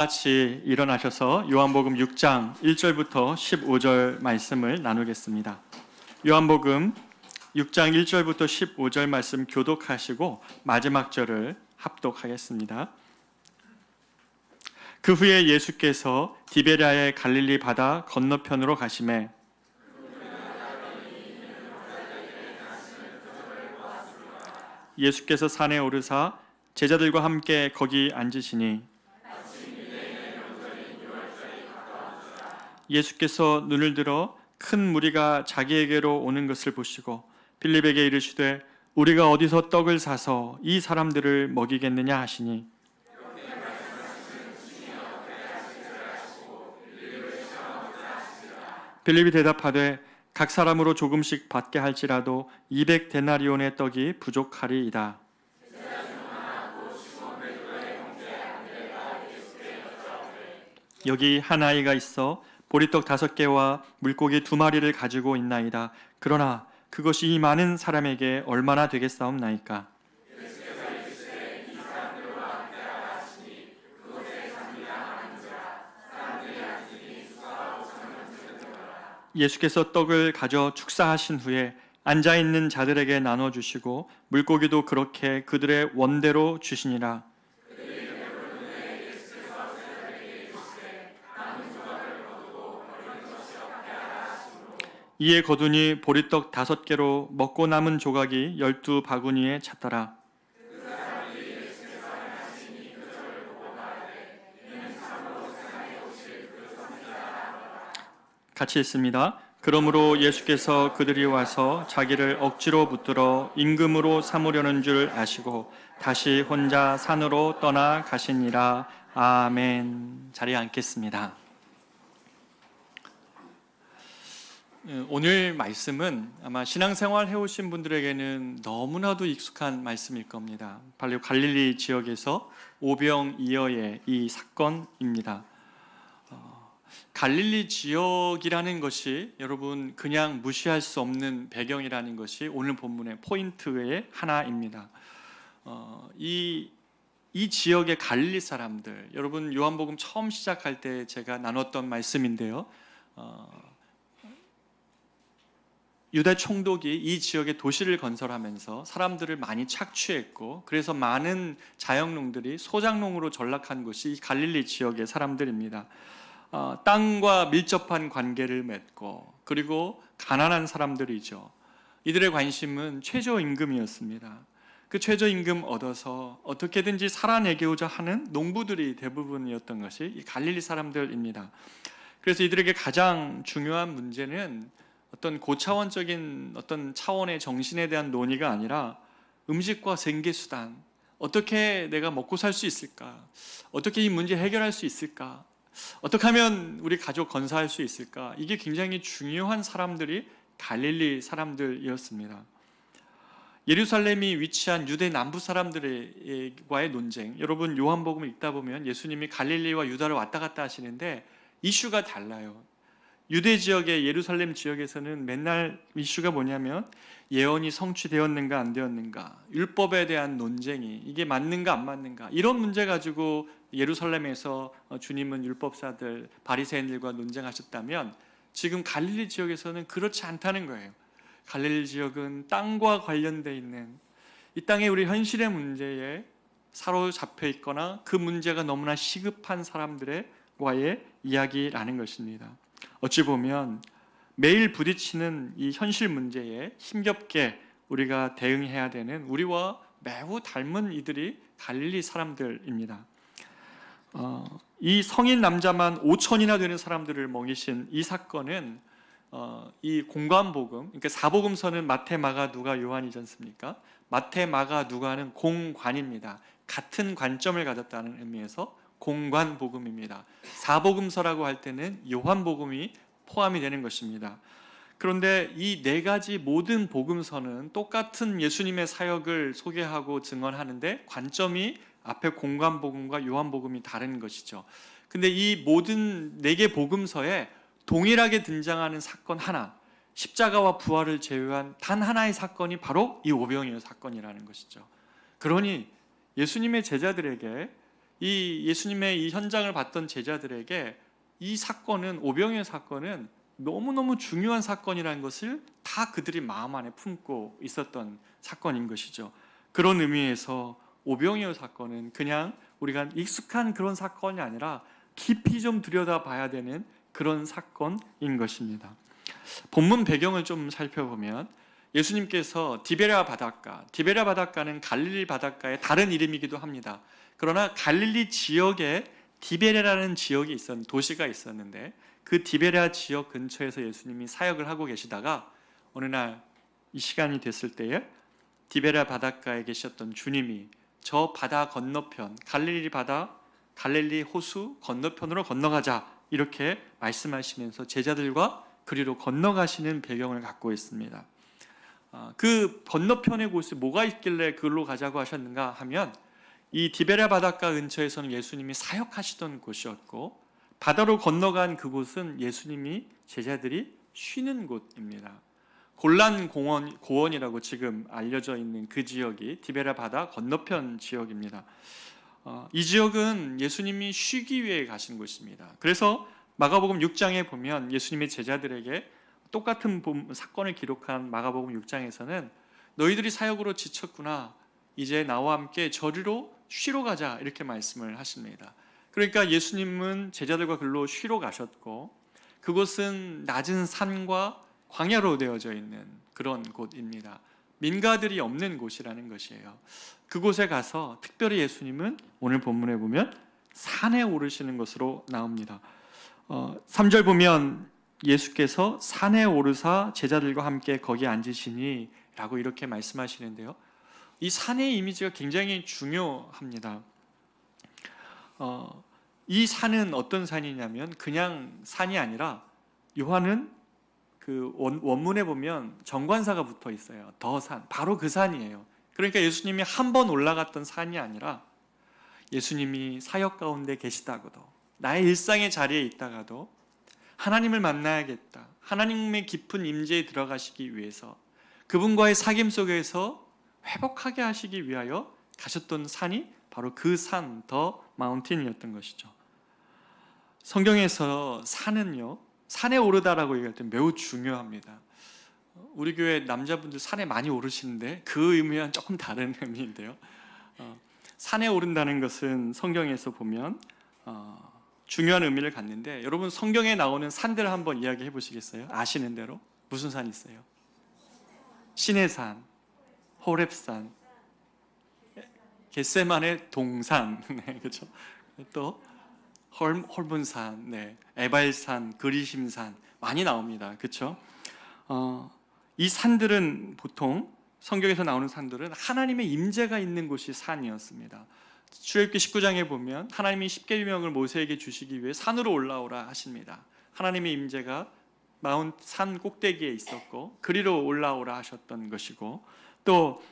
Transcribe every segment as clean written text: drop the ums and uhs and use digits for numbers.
같이 일어나셔서 요한복음 6장 1절부터 15절 말씀을 나누겠습니다. 요한복음 6장 1절부터 15절 말씀 교독하시고 마지막 절을 합독하겠습니다. 그 후에 예수께서 디베랴의 갈릴리 바다 건너편으로 가시매 예수께서 산에 오르사 제자들과 함께 거기 앉으시니 예수께서 눈을 들어 큰 무리가 자기에게로 오는 것을 보시고 빌립에게 이르시되 우리가 어디서 떡을 사서 이 사람들을 먹이겠느냐 하시니 빌립이 대답하되 각 사람으로 조금씩 받게 할지라도 200데나리온의 떡이 부족하리이다. 여기 한 아이가 있어 보리떡 5개와 물고기 2마리를 가지고 있나이다. 그러나 그것이 이 많은 사람에게 얼마나 되겠사옵나이까? 예수께서 떡을 가져 축사하신 후에 앉아있는 자들에게 나눠주시고 물고기도 그렇게 그들의 원대로 주시니라. 이에 거두니 보리떡 5개로 먹고 남은 조각이 12바구니에 찼더라. 같이 있습니다. 그러므로 예수께서 그들이 와서 자기를 억지로 붙들어 임금으로 삼으려는 줄 아시고 다시 혼자 산으로 떠나 가시니라. 아멘. 자리에 앉겠습니다. 오늘 말씀은 아마 신앙생활 해오신 분들에게는 너무나도 익숙한 말씀일 겁니다. 바로 갈릴리 지역에서 오병이어의 이 사건입니다. 갈릴리 지역이라는 것이 여러분 그냥 무시할 수 없는 배경이라는 것이 오늘 본문의 포인트의 하나입니다. 이 지역의 갈릴리 사람들, 여러분 요한복음 처음 시작할 때 제가 나눴던 말씀인데요. 유대 총독이 이 지역에 도시를 건설하면서 사람들을 많이 착취했고 그래서 많은 자영농들이 소작농으로 전락한 곳이 이 갈릴리 지역의 사람들입니다. 땅과 밀접한 관계를 맺고 그리고 가난한 사람들이죠. 이들의 관심은 최저임금이었습니다. 그 최저임금 얻어서 어떻게든지 살아내고자 하는 농부들이 대부분이었던 것이 이 갈릴리 사람들입니다. 그래서 이들에게 가장 중요한 문제는 어떤 고차원적인 어떤 차원의 정신에 대한 논의가 아니라 음식과 생계수단, 어떻게 내가 먹고 살 수 있을까? 어떻게 이 문제 해결할 수 있을까? 어떻게 하면 우리 가족 건사할 수 있을까? 이게 굉장히 중요한 사람들이 갈릴리 사람들이었습니다. 예루살렘이 위치한 유대 남부 사람들과의 논쟁, 여러분 요한복음을 읽다 보면 예수님이 갈릴리와 유다를 왔다 갔다 하시는데 이슈가 달라요. 유대 지역의 예루살렘 지역에서는 맨날 이슈가 뭐냐면 예언이 성취되었는가 안 되었는가, 율법에 대한 논쟁이 이게 맞는가 안 맞는가, 이런 문제 가지고 예루살렘에서 주님은 율법사들 바리새인들과 논쟁하셨다면 지금 갈릴리 지역에서는 그렇지 않다는 거예요. 갈릴리 지역은 땅과 관련되어 있는, 이 땅의 우리 현실의 문제에 사로잡혀 있거나 그 문제가 너무나 시급한 사람들과의 이야기라는 것입니다. 어찌 보면 매일 부딪히는 이 현실 문제에 힘겹게 우리가 대응해야 되는 우리와 매우 닮은 이들이 갈릴리 사람들입니다. 이 성인 남자만 5천이나 되는 사람들을 먹이신 이 사건은 이 공관복음, 그러니까 사복음서는 마태, 마가, 누가, 요한이지 않습니까? 마태, 마가, 누가는 공관입니다. 같은 관점을 가졌다는 의미에서 공관복음입니다. 사복음서라고 할 때는 요한복음이 포함이 되는 것입니다. 그런데 이 4가지 모든 복음서는 똑같은 예수님의 사역을 소개하고 증언하는데 관점이 앞에 공관복음과 요한복음이 다른 것이죠. 근데 이 모든 4개 복음서에 동일하게 등장하는 사건 하나, 십자가와 부활을 제외한 단 하나의 사건이 바로 이 오병이어 사건이라는 것이죠. 그러니 예수님의 제자들에게 이 예수님의 이 현장을 봤던 제자들에게 이 사건은, 오병이어 사건은 너무너무 중요한 사건이라는 것을 다 그들이 마음 안에 품고 있었던 사건인 것이죠. 그런 의미에서 오병이어 사건은 그냥 우리가 익숙한 그런 사건이 아니라 깊이 좀 들여다봐야 되는 그런 사건인 것입니다. 본문 배경을 좀 살펴보면 예수님께서 디베랴 바닷가는 갈릴리 바닷가의 다른 이름이기도 합니다. 그러나 갈릴리 지역에 디베랴라는 지역이 도시가 있었는데 그 디베랴 지역 근처에서 예수님이 사역을 하고 계시다가 어느 날 이 시간이 됐을 때에 디베랴 바닷가에 계셨던 주님이 저 바다 건너편, 갈릴리 호수 건너편으로 건너가자 이렇게 말씀하시면서 제자들과 그리로 건너가시는 배경을 갖고 있습니다. 그 건너편의 곳에 뭐가 있길래 그걸로 가자고 하셨는가 하면 이 디베랴 바닷가 근처에서는 예수님이 사역하시던 곳이었고 바다로 건너간 그곳은 예수님이 제자들이 쉬는 곳입니다. 골란 고원이라고 지금 알려져 있는 그 지역이 디베랴 바다 건너편 지역입니다. 이 지역은 예수님이 쉬기 위해 가신 곳입니다. 그래서 마가복음 6장에 보면 예수님의 제자들에게 똑같은 사건을 기록한 마가복음 6장에서는 너희들이 사역으로 지쳤구나. 이제 나와 함께 저리로 쉬러 가자 이렇게 말씀을 하십니다. 그러니까 예수님은 제자들과 글로 쉬러 가셨고 그곳은 낮은 산과 광야로 되어져 있는 그런 곳입니다. 민가들이 없는 곳이라는 것이에요. 그곳에 가서 특별히 예수님은 오늘 본문에 보면 산에 오르시는 것으로 나옵니다. 3절 보면 예수께서 산에 오르사 제자들과 함께 거기 앉으시니 라고 이렇게 말씀하시는데요. 이 산의 이미지가 굉장히 중요합니다. 이 산은 어떤 산이냐면 그냥 산이 아니라 요한은 그 원문에 보면 정관사가 붙어 있어요. 더 산, 바로 그 산이에요. 그러니까 예수님이 한 번 올라갔던 산이 아니라 예수님이 사역 가운데 계시다고도 나의 일상의 자리에 있다가도 하나님을 만나야겠다. 하나님의 깊은 임재에 들어가시기 위해서 그분과의 사귐 속에서 회복하게 하시기 위하여 가셨던 산이 바로 그 산, 더 마운틴이었던 것이죠. 성경에서 산은요, 산에 오르다라고 얘기할 때 매우 중요합니다. 우리 교회 남자분들 산에 많이 오르시는데 그 의미와는 조금 다른 의미인데요. 산에 오른다는 것은 성경에서 보면 중요한 의미를 갖는데 여러분 성경에 나오는 산들을 한번 이야기해 보시겠어요? 아시는 대로 무슨 산 있어요? 신의 산, 호렙산, 겟세만의 동산, 네, 그렇죠? 또 헐문산, 네, 에발산, 그리심산 많이 나옵니다. 그렇죠? 이 산들은 보통 성경에서 나오는 산들은 하나님의 임재가 있는 곳이 산이었습니다. 출애굽기 19장에 보면 하나님이 십계명을 모세에게 주시기 위해 산으로 올라오라 하십니다. 하나님의 임재가 산 꼭대기에 있었고 그리로 올라오라 하셨던 것이고 또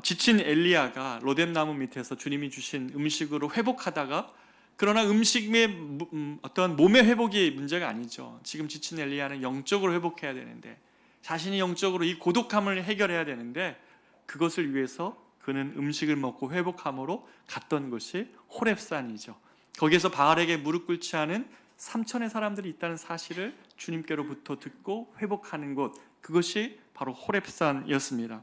지친 엘리야가 로뎀나무 밑에서 주님이 주신 음식으로 회복하다가 그러나 음식의 어떤 몸의 회복이 문제가 아니죠. 지금 지친 엘리야는 영적으로 회복해야 되는데 자신이 영적으로 이 고독함을 해결해야 되는데 그것을 위해서 그는 음식을 먹고 회복함으로 갔던 곳이 호렙산이죠. 거기에서 바알에게 무릎 꿇지 않은 3천의 사람들이 있다는 사실을 주님께로부터 듣고 회복하는 곳, 그것이 바로 호렙산이었습니다.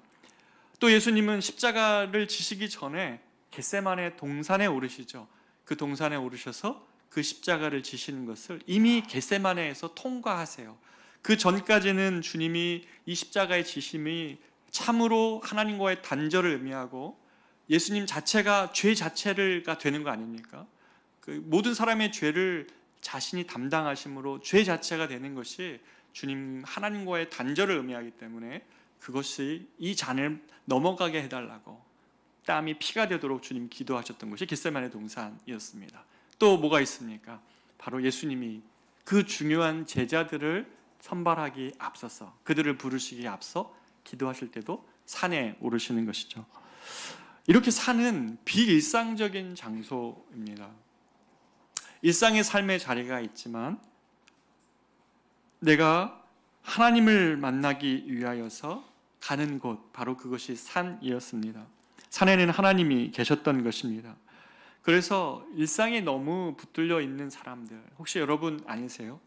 또 예수님은 십자가를 지시기 전에 겟세마네 동산에 오르시죠. 그 동산에 오르셔서 그 십자가를 지시는 것을 이미 겟세마네에서 통과하세요. 그 전까지는 주님이 이 십자가의 지심이 참으로 하나님과의 단절을 의미하고 예수님 자체가 죄 자체가 되는 거 아닙니까? 그 모든 사람의 죄를 자신이 담당하심으로 죄 자체가 되는 것이 주님 하나님과의 단절을 의미하기 때문에 그것이 이 잔을 넘어가게 해달라고 땀이 피가 되도록 주님 기도하셨던 것이 겟세마네 동산이었습니다. 또 뭐가 있습니까? 바로 예수님이 그 중요한 제자들을 선발하기 앞서서 그들을 부르시기에 앞서 기도하실 때도 산에 오르시는 것이죠. 이렇게 산은 비일상적인 장소입니다. 일상의 삶의 자리가 있지만 내가 하나님을 만나기 위하여서 가는 곳, 바로 그것이 산이었습니다. 산에는 하나님이 계셨던 것입니다. 그래서 일상에 너무 붙들려 있는 사람들, 혹시 여러분 아니세요?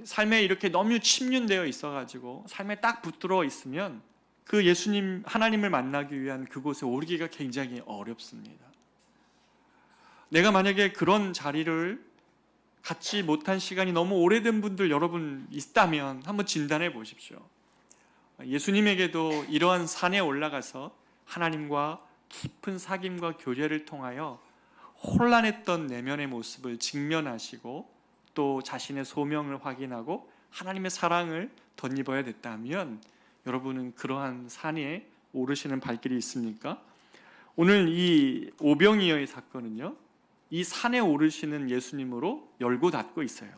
삶에 이렇게 너무 침륜되어 있어가지고 삶에 딱 붙들어 있으면 그 예수님, 하나님을 만나기 위한 그곳에 오르기가 굉장히 어렵습니다. 내가 만약에 그런 자리를 갖지 못한 시간이 너무 오래된 분들 여러분 있다면 한번 진단해 보십시오. 예수님에게도 이러한 산에 올라가서 하나님과 깊은 사귐과 교제를 통하여 혼란했던 내면의 모습을 직면하시고 또 자신의 소명을 확인하고 하나님의 사랑을 덧입어야 됐다면 여러분은 그러한 산에 오르시는 발길이 있습니까? 오늘 이 오병이어의 사건은요, 이 산에 오르시는 예수님으로 열고 닫고 있어요.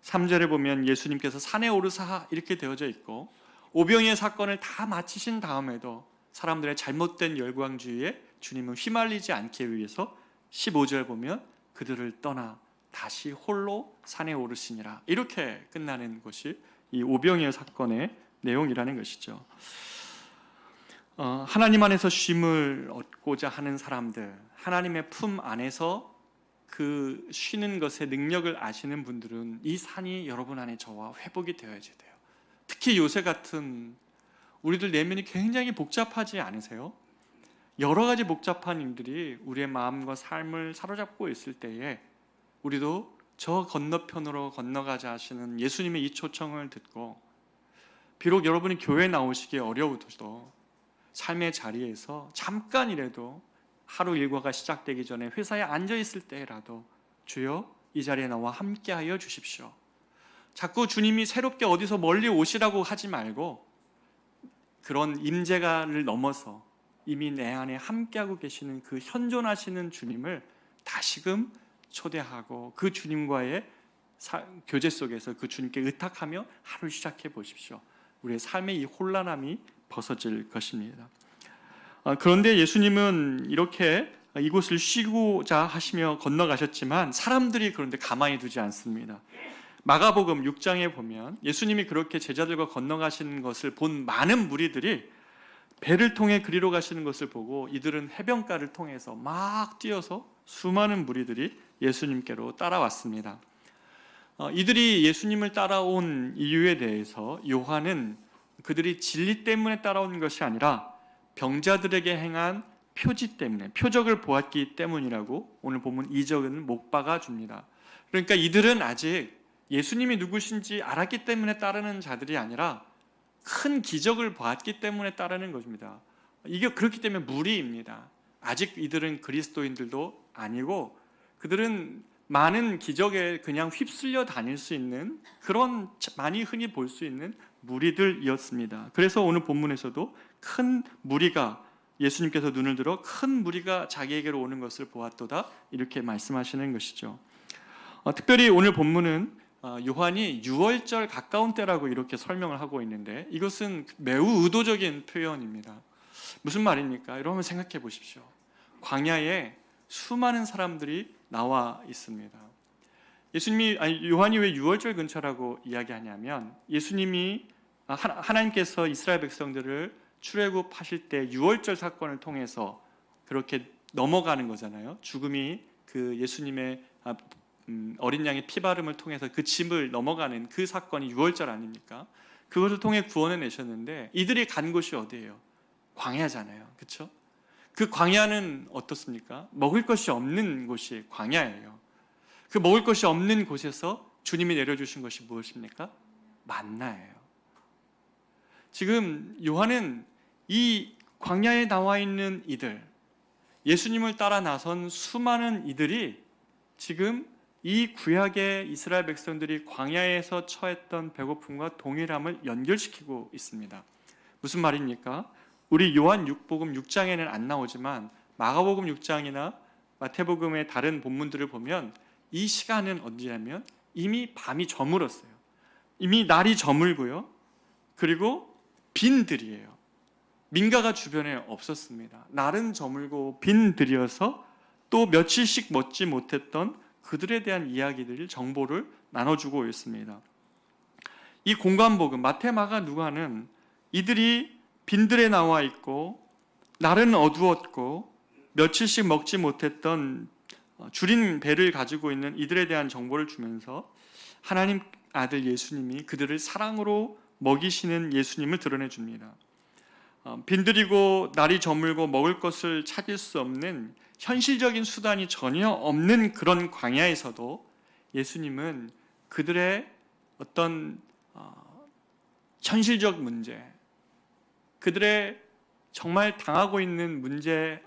3절에 보면 예수님께서 산에 오르사 이렇게 되어져 있고, 오병이어 사건을 다 마치신 다음에도 사람들의 잘못된 열광주의에 주님은 휘말리지 않기 위해서 15절 보면 그들을 떠나 다시 홀로 산에 오르시니라, 이렇게 끝나는 것이 이 오병이어 사건의 내용이라는 것이죠. 하나님 안에서 쉼을 얻고자 하는 사람들, 하나님의 품 안에서 그 쉬는 것의 능력을 아시는 분들은 이 산이 여러분 안에 저와 회복이 되어야 돼요. 특히 요새 같은 우리들 내면이 굉장히 복잡하지 않으세요? 여러 가지 복잡한 일들이 우리의 마음과 삶을 사로잡고 있을 때에 우리도 저 건너편으로 건너가자 하시는 예수님의 이 초청을 듣고, 비록 여러분이 교회 나오시기 어려워도 삶의 자리에서 잠깐이라도 하루 일과가 시작되기 전에 회사에 앉아 있을 때라도 주여 이 자리에 나와 함께하여 주십시오. 자꾸 주님이 새롭게 어디서 멀리 오시라고 하지 말고 그런 임재가를 넘어서 이미 내 안에 함께하고 계시는 그 현존하시는 주님을 다시금 초대하고 그 주님과의 교제 속에서 그 주님께 의탁하며 하루 시작해 보십시오. 우리의 삶의 이 혼란함이 벗어질 것입니다. 그런데 예수님은 이렇게 이곳을 쉬고자 하시며 건너가셨지만 사람들이 그런데 가만히 두지 않습니다. 마가복음 6장에 보면 예수님이 그렇게 제자들과 건너가시는 것을 본 많은 무리들이 배를 통해 그리로 가시는 것을 보고 이들은 해변가를 통해서 막 뛰어서 수많은 무리들이 예수님께로 따라왔습니다. 이들이 예수님을 따라온 이유에 대해서 요한은 그들이 진리 때문에 따라온 것이 아니라 병자들에게 행한 표지 때문에, 표적을 보았기 때문이라고 오늘 본문 2절은 못 박아 줍니다. 그러니까 이들은 아직 예수님이 누구신지 알았기 때문에 따르는 자들이 아니라 큰 기적을 보았기 때문에 따르는 것입니다. 이게 그렇기 때문에 무리입니다. 아직 이들은 그리스도인들도 아니고 그들은 많은 기적에 그냥 휩쓸려 다닐 수 있는 그런 많이 흔히 볼 수 있는 무리들이었습니다. 그래서 오늘 본문에서도 큰 무리가, 예수님께서 눈을 들어 큰 무리가 자기에게로 오는 것을 보았도다, 이렇게 말씀하시는 것이죠. 특별히 오늘 본문은 요한이 유월절 가까운 때라고 이렇게 설명을 하고 있는데 이것은 매우 의도적인 표현입니다. 무슨 말입니까? 여러분 생각해 보십시오. 광야에 수많은 사람들이 나와 있습니다. 요한이 왜 유월절 근처라고 이야기하냐면 예수님이 하나님께서 이스라엘 백성들을 출애굽하실 때 유월절 사건을 통해서 그렇게 넘어가는 거잖아요. 죽음이 그 예수님의 어린 양의 피바름을 통해서 그 짐을 넘어가는 그 사건이 유월절 아닙니까? 그것을 통해 구원을 내셨는데 이들이 간 곳이 어디예요? 광야잖아요. 그렇죠? 그 광야는 어떻습니까? 먹을 것이 없는 곳이 광야예요. 그 먹을 것이 없는 곳에서 주님이 내려주신 것이 무엇입니까? 만나예요. 지금 요한은 이 광야에 나와 있는 이들, 예수님을 따라 나선 수많은 이들이 지금 이 구약의 이스라엘 백성들이 광야에서 처했던 배고픔과 동일함을 연결시키고 있습니다. 무슨 말입니까? 우리 요한 6복음 6장에는 안 나오지만 마가복음 6장이나 마태복음의 다른 본문들을 보면 이 시간은 언제냐면 이미 밤이 저물었어요. 이미 날이 저물고요. 그리고 빈 들이에요. 민가가 주변에 없었습니다. 날은 저물고 빈 들이어서 또 며칠씩 먹지 못했던 그들에 대한 이야기들, 정보를 나눠주고 있습니다. 이 공관복음 마태, 마가, 누가는 이들이 빈들에 나와 있고 날은 어두웠고 며칠씩 먹지 못했던 줄인 배를 가지고 있는 이들에 대한 정보를 주면서 하나님 아들 예수님이 그들을 사랑으로 먹이시는 예수님을 드러내 줍니다. 빈들이고 날이 저물고 먹을 것을 찾을 수 없는 현실적인 수단이 전혀 없는 그런 광야에서도 예수님은 그들의 어떤 현실적 문제, 그들의 정말 당하고 있는 문제들에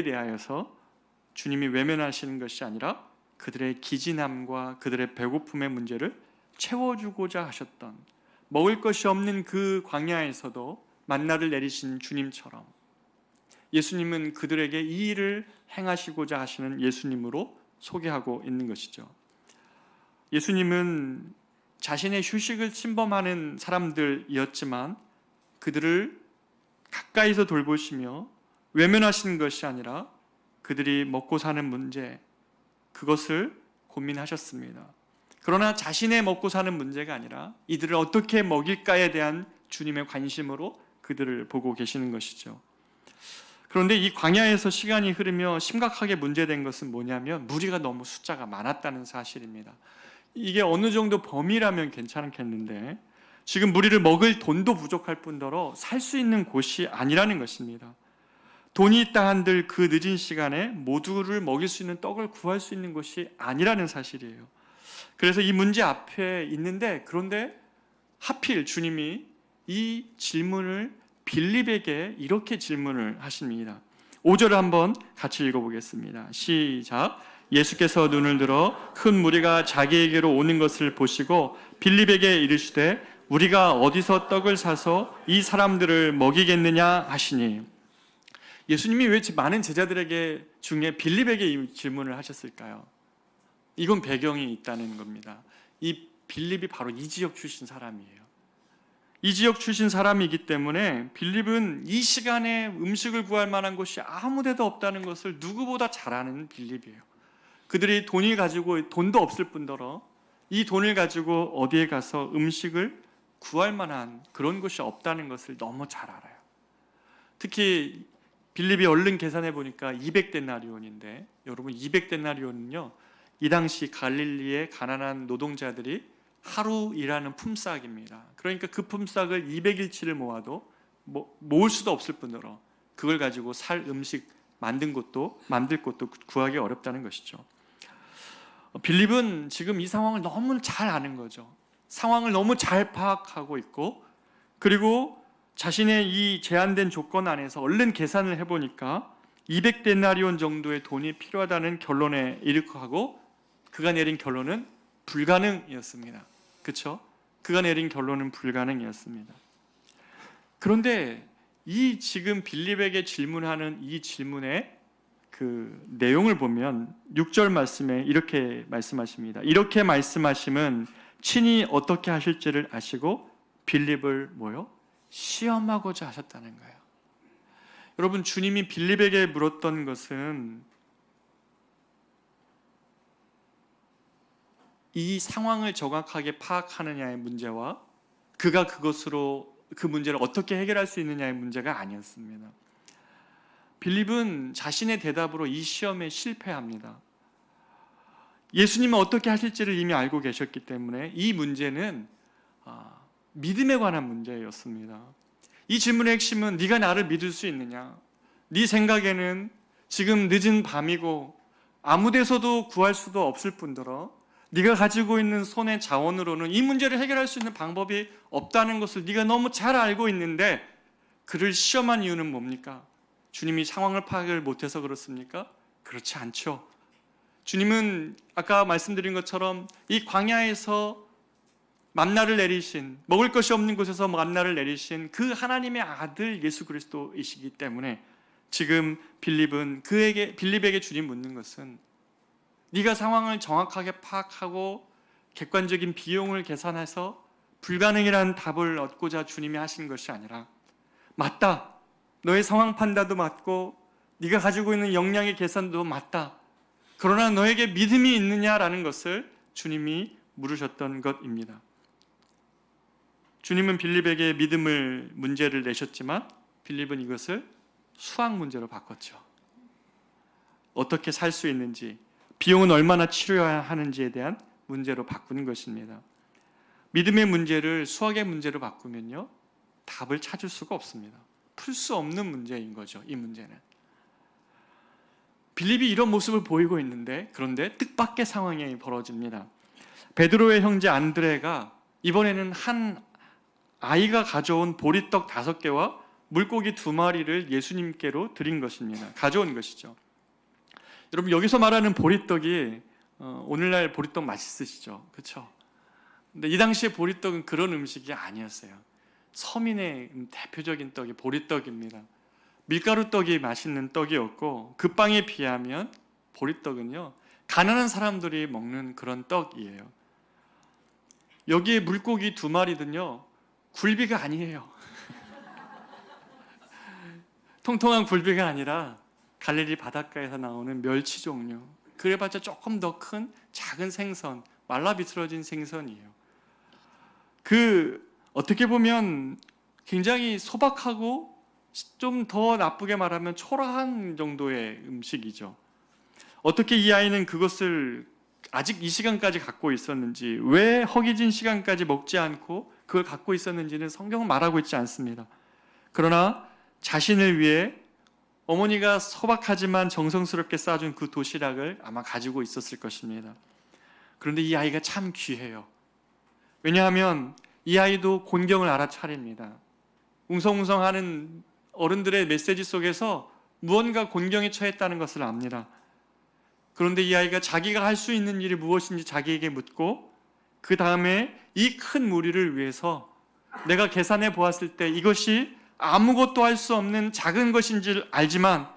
대하여서 주님이 외면하시는 것이 아니라 그들의 기진함과 그들의 배고픔의 문제를 채워주고자 하셨던, 먹을 것이 없는 그 광야에서도 만나를 내리신 주님처럼 예수님은 그들에게 이 일을 행하시고자 하시는 예수님으로 소개하고 있는 것이죠. 예수님은 자신의 휴식을 침범하는 사람들이었지만 그들을 가까이서 돌보시며 외면하시는 것이 아니라 그들이 먹고 사는 문제, 그것을 고민하셨습니다. 그러나 자신의 먹고 사는 문제가 아니라 이들을 어떻게 먹일까에 대한 주님의 관심으로 그들을 보고 계시는 것이죠. 그런데 이 광야에서 시간이 흐르며 심각하게 문제된 것은 뭐냐면 무리가 너무 숫자가 많았다는 사실입니다. 이게 어느 정도 범위라면 괜찮겠는데 지금 무리를 먹을 돈도 부족할 뿐더러 살 수 있는 곳이 아니라는 것입니다. 돈이 있다 한들 그 늦은 시간에 모두를 먹일 수 있는 떡을 구할 수 있는 곳이 아니라는 사실이에요. 그래서 이 문제 앞에 있는데, 그런데 하필 주님이 이 질문을 빌립에게 이렇게 질문을 하십니다. 5절을 한번 같이 읽어보겠습니다. 시작. 예수께서 눈을 들어 큰 무리가 자기에게로 오는 것을 보시고 빌립에게 이르시되 우리가 어디서 떡을 사서 이 사람들을 먹이겠느냐 하시니. 예수님이 왜 많은 제자들에게 중에 빌립에게 이 질문을 하셨을까요? 이건 배경이 있다는 겁니다. 이 빌립이 바로 이 지역 출신 사람이에요. 이 지역 출신 사람이기 때문에 빌립은 이 시간에 음식을 구할 만한 곳이 아무 데도 없다는 것을 누구보다 잘 아는 빌립이에요. 그들이 돈도 없을 뿐더러 이 돈을 가지고 어디에 가서 음식을 구할 만한 그런 곳이 없다는 것을 너무 잘 알아요. 특히 빌립이 얼른 계산해 보니까 200데나리온인데, 여러분 200데나리온은요 이 당시 갈릴리의 가난한 노동자들이 하루 일하는 품삯입니다. 그러니까 그 품삯을 200일치를 모아도 모을 수도 없을 뿐더러 그걸 가지고 살 음식 만들 곳도 구하기 어렵다는 것이죠. 빌립은 지금 이 상황을 너무 잘 아는 거죠. 상황을 너무 잘 파악하고 있고, 그리고 자신의 이 제한된 조건 안에서 얼른 계산을 해보니까 200데나리온 정도의 돈이 필요하다는 결론에 이르고, 그가 내린 결론은 불가능이었습니다. 그렇죠? 그가 내린 결론은 불가능이었습니다. 그런데 이 지금 빌립에게 질문하는 이 질문의 그 내용을 보면 6절 말씀에 이렇게 말씀하십니다. 이렇게 말씀하심은 친히 어떻게 하실지를 아시고 빌립을 시험하고자 하셨다는 거예요. 여러분, 주님이 빌립에게 물었던 것은 이 상황을 정확하게 파악하느냐의 문제와 그가 그 문제를 어떻게 해결할 수 있느냐의 문제가 아니었습니다. 빌립은 자신의 대답으로 이 시험에 실패합니다. 예수님은 어떻게 하실지를 이미 알고 계셨기 때문에 이 문제는 믿음에 관한 문제였습니다. 이 질문의 핵심은 네가 나를 믿을 수 있느냐? 네 생각에는 지금 늦은 밤이고 아무 데서도 구할 수도 없을 뿐더러 네가 가지고 있는 손의 자원으로는 이 문제를 해결할 수 있는 방법이 없다는 것을 네가 너무 잘 알고 있는데 그를 시험한 이유는 뭡니까? 주님이 상황을 파악을 못해서 그렇습니까? 그렇지 않죠. 주님은 아까 말씀드린 것처럼 이 광야에서 만나를 내리신, 먹을 것이 없는 곳에서 만나를 내리신 그 하나님의 아들 예수 그리스도이시기 때문에 지금 빌립에게 주님 묻는 것은 네가 상황을 정확하게 파악하고 객관적인 비용을 계산해서 불가능이라는 답을 얻고자 주님이 하신 것이 아니라, 맞다, 너의 상황 판단도 맞고 네가 가지고 있는 역량의 계산도 맞다, 그러나 너에게 믿음이 있느냐라는 것을 주님이 물으셨던 것입니다. 주님은 빌립에게 문제를 내셨지만 빌립은 이것을 수학 문제로 바꿨죠. 어떻게 살 수 있는지, 비용은 얼마나 치료해야 하는지에 대한 문제로 바꾸는 것입니다. 믿음의 문제를 수학의 문제로 바꾸면요, 답을 찾을 수가 없습니다. 풀 수 없는 문제인 거죠, 이 문제는. 빌립이 이런 모습을 보이고 있는데, 그런데 뜻밖의 상황이 벌어집니다. 베드로의 형제 안드레가 이번에는 한 아이가 가져온 보리떡 5개와 물고기 2마리를 예수님께로 드린 것입니다. 가져온 것이죠. 여러분, 여기서 말하는 보리떡이 오늘날 보리떡 맛있으시죠? 그렇죠? 근데 이 당시에 보리떡은 그런 음식이 아니었어요. 서민의 대표적인 떡이 보리떡입니다. 밀가루 떡이 맛있는 떡이었고, 그 빵에 비하면 보리떡은요, 가난한 사람들이 먹는 그런 떡이에요. 여기에 물고기 2마리는요, 굴비가 아니에요. 통통한 굴비가 아니라 갈릴리 바닷가에서 나오는 멸치 종류, 그래봤자 조금 더 큰 작은 생선, 말라 비틀어진 생선이에요. 어떻게 보면 굉장히 소박하고 좀 더 나쁘게 말하면 초라한 정도의 음식이죠. 어떻게 이 아이는 그것을 아직 이 시간까지 갖고 있었는지, 왜 허기진 시간까지 먹지 않고 그걸 갖고 있었는지는 성경은 말하고 있지 않습니다. 그러나 자신을 위해 어머니가 소박하지만 정성스럽게 싸준 그 도시락을 아마 가지고 있었을 것입니다. 그런데 이 아이가 참 귀해요. 왜냐하면 이 아이도 곤경을 알아차립니다. 웅성웅성하는 어른들의 메시지 속에서 무언가 곤경에 처했다는 것을 압니다. 그런데 이 아이가 자기가 할 수 있는 일이 무엇인지 자기에게 묻고, 그 다음에 이 큰 무리를 위해서 내가 계산해 보았을 때 이것이 아무것도 할 수 없는 작은 것인 줄 알지만,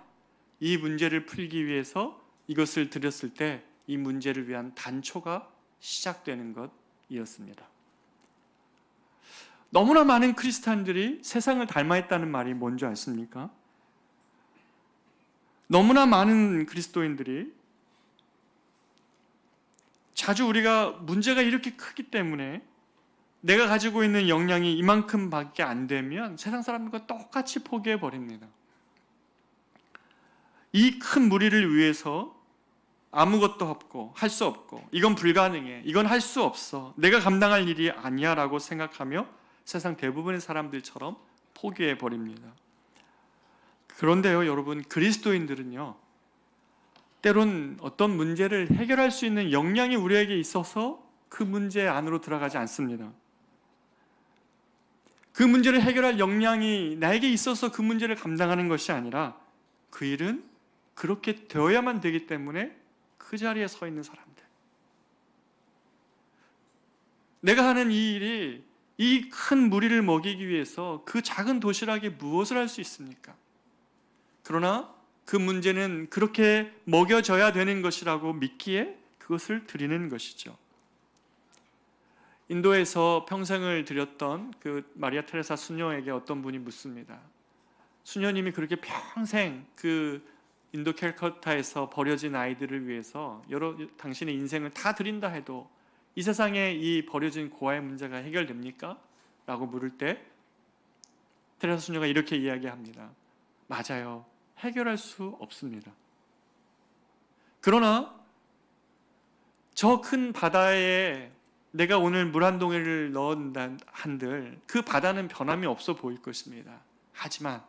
이 문제를 풀기 위해서 이것을 드렸을 때 이 문제를 위한 단초가 시작되는 것이었습니다. 너무나 많은 크리스찬들이 세상을 닮아있다는 말이 뭔지 아십니까? 너무나 많은 그리스도인들이 자주 우리가 문제가 이렇게 크기 때문에 내가 가지고 있는 역량이 이만큼밖에 안 되면 세상 사람들과 똑같이 포기해 버립니다. 이 큰 무리를 위해서 아무것도 없고 할 수 없고, 이건 불가능해, 이건 할 수 없어, 내가 감당할 일이 아니야 라고 생각하며 세상 대부분의 사람들처럼 포기해 버립니다. 그런데요, 여러분, 그리스도인들은요, 때론 어떤 문제를 해결할 수 있는 역량이 우리에게 있어서 그 문제 안으로 들어가지 않습니다. 그 문제를 해결할 역량이 나에게 있어서 그 문제를 감당하는 것이 아니라, 그 일은 그렇게 되어야만 되기 때문에 그 자리에 서 있는 사람들, 내가 하는 이 일이 이 큰 무리를 먹이기 위해서 그 작은 도시락에 무엇을 할 수 있습니까? 그러나 그 문제는 그렇게 먹여져야 되는 것이라고 믿기에 그것을 드리는 것이죠. 인도에서 평생을 드렸던 그 마리아 테레사 수녀에게 어떤 분이 묻습니다. 수녀님이 그렇게 평생 그 인도 캘커타에서 버려진 아이들을 위해서 당신의 인생을 다 드린다 해도 이 세상에 이 버려진 고아의 문제가 해결됩니까? 라고 물을 때 테레사 수녀가 이렇게 이야기합니다. 맞아요. 해결할 수 없습니다. 그러나 저 큰 바다에 내가 오늘 물 한 동이를 넣은다 한들 그 바다는 변함이 없어 보일 것입니다. 하지만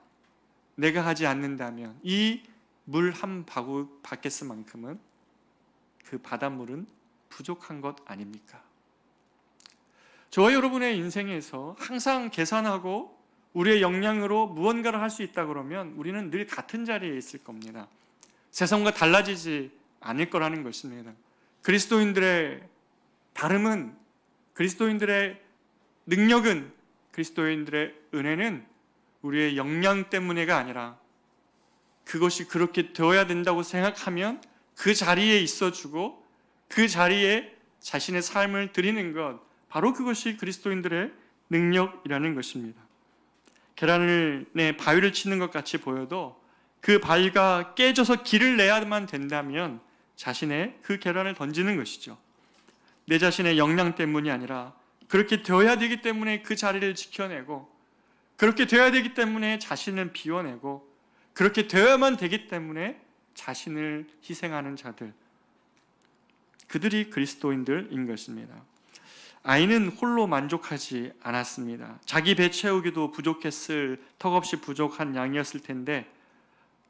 내가 하지 않는다면 이 물 한 바켓만큼은 그 바닷물은 부족한 것 아닙니까? 저와 여러분의 인생에서 항상 계산하고 우리의 역량으로 무언가를 할 수 있다 그러면 우리는 늘 같은 자리에 있을 겁니다. 세상과 달라지지 않을 거라는 것입니다. 그리스도인들의 다름은, 그리스도인들의 능력은, 그리스도인들의 은혜는 우리의 역량 때문에가 아니라 그것이 그렇게 되어야 된다고 생각하면 그 자리에 있어주고 그 자리에 자신의 삶을 드리는 것, 바로 그것이 그리스도인들의 능력이라는 것입니다. 계란에 바위를 치는 것 같이 보여도 그 바위가 깨져서 길을 내야만 된다면 자신의 그 계란을 던지는 것이죠. 내 자신의 역량 때문이 아니라 그렇게 되어야 되기 때문에 그 자리를 지켜내고, 그렇게 되어야 되기 때문에 자신을 비워내고, 그렇게 되어야만 되기 때문에 자신을 희생하는 자들, 그들이 그리스도인들인 것입니다. 아이는 홀로 만족하지 않았습니다. 자기 배 채우기도 부족했을, 턱없이 부족한 양이었을 텐데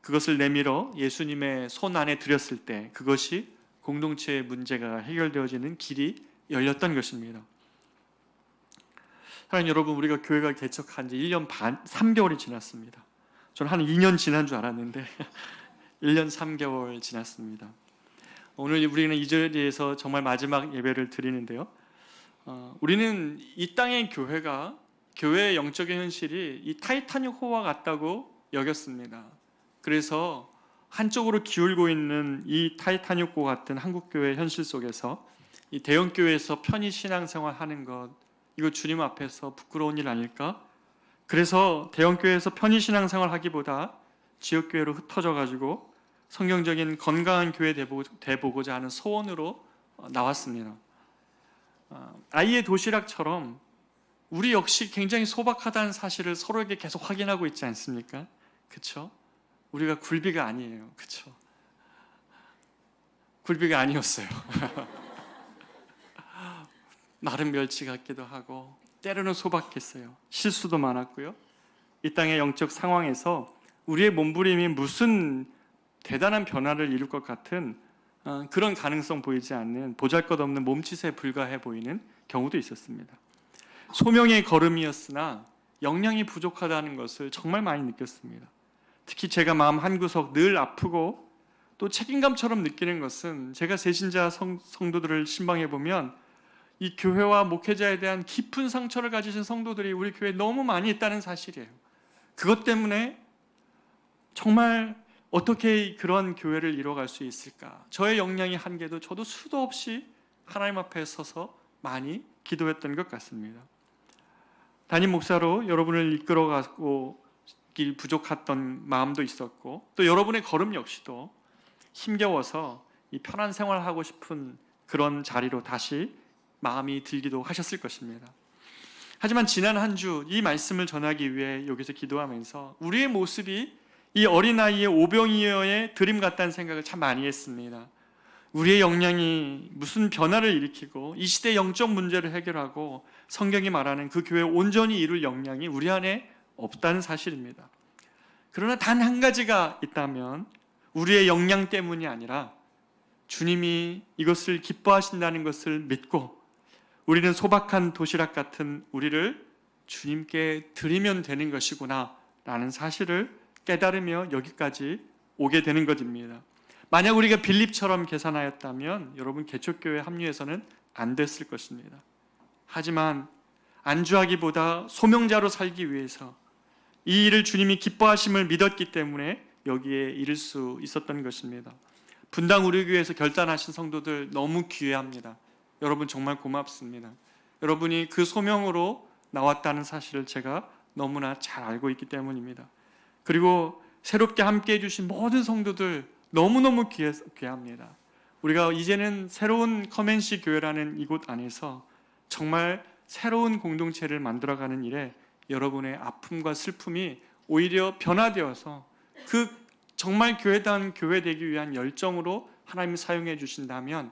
그것을 내밀어 예수님의 손 안에 들였을 때 그것이 공동체의 문제가 해결되어지는 길이 열렸던 것입니다. 사랑하는 여러분, 우리가 교회가 개척한 지 1년 반, 3개월이 지났습니다. 저는 한 2년 지난 줄 알았는데 1년 3개월 지났습니다. 오늘 우리는 이 자리에서 정말 마지막 예배를 드리는데요. 우리는 이 땅의 교회가, 교회의 영적인 현실이 이 타이타닉 호와 같다고 여겼습니다. 그래서 한쪽으로 기울고 있는 이 타이타닉 호 같은 한국교회 현실 속에서 이 대형교회에서 편히 신앙생활 하는 것, 이거 주님 앞에서 부끄러운 일 아닐까? 그래서 대형교회에서 편히 신앙생활 하기보다 지역교회로 흩어져 가지고 성경적인 건강한 교회 돼보고자 하는 소원으로 나왔습니다. 아이의 도시락처럼 우리 역시 굉장히 소박하다는 사실을 서로에게 계속 확인하고 있지 않습니까? 그렇죠? 우리가 굴비가 아니에요. 그렇죠? 굴비가 아니었어요. 마른 멸치 같기도 하고 때로는 소박했어요. 실수도 많았고요. 이 땅의 영적 상황에서 우리의 몸부림이 무슨 대단한 변화를 이룰 것 같은 그런 가능성 보이지 않는 보잘것없는 몸짓에 불과해 보이는 경우도 있었습니다. 소명의 걸음이었으나 영양이 부족하다는 것을 정말 많이 느꼈습니다. 특히 제가 마음 한구석 늘 아프고 또 책임감처럼 느끼는 것은 제가 새신자 성도들을 신방해 보면 이 교회와 목회자에 대한 깊은 상처를 가지신 성도들이 우리 교회에 너무 많이 있다는 사실이에요. 그것 때문에 정말 어떻게 그런 교회를 이뤄갈 수 있을까? 저의 역량이 한계도 저도 수도 없이 하나님 앞에 서서 많이 기도했던 것 같습니다. 담임 목사로 여러분을 이끌어가고 길 부족했던 마음도 있었고 또 여러분의 걸음 역시도 힘겨워서 이 편한 생활하고 싶은 그런 자리로 다시 마음이 들기도 하셨을 것입니다. 하지만 지난 한 주 이 말씀을 전하기 위해 여기서 기도하면서 우리의 모습이 이 어린아이의 오병이어의 드림 같다는 생각을 참 많이 했습니다. 우리의 역량이 무슨 변화를 일으키고 이 시대의 영적 문제를 해결하고 성경이 말하는 그 교회 온전히 이룰 역량이 우리 안에 없다는 사실입니다. 그러나 단 한 가지가 있다면 우리의 역량 때문이 아니라 주님이 이것을 기뻐하신다는 것을 믿고 우리는 소박한 도시락 같은 우리를 주님께 드리면 되는 것이구나 라는 사실을 깨달으며 여기까지 오게 되는 것입니다. 만약 우리가 빌립처럼 계산하였다면 여러분 개척교회에 합류해서는 안 됐을 것입니다. 하지만 안주하기보다 소명자로 살기 위해서 이 일을 주님이 기뻐하심을 믿었기 때문에 여기에 이를 수 있었던 것입니다. 분당 우리 교회에서 결단하신 성도들 너무 귀해합니다. 여러분 정말 고맙습니다. 여러분이 그 소명으로 나왔다는 사실을 제가 너무나 잘 알고 있기 때문입니다. 그리고 새롭게 함께 해주신 모든 성도들 너무너무 귀합니다. 우리가 이제는 새로운 커맨시 교회라는 이곳 안에서 정말 새로운 공동체를 만들어가는 일에 여러분의 아픔과 슬픔이 오히려 변화되어서 그 정말 교회다운 교회 되기 위한 열정으로 하나님이 사용해 주신다면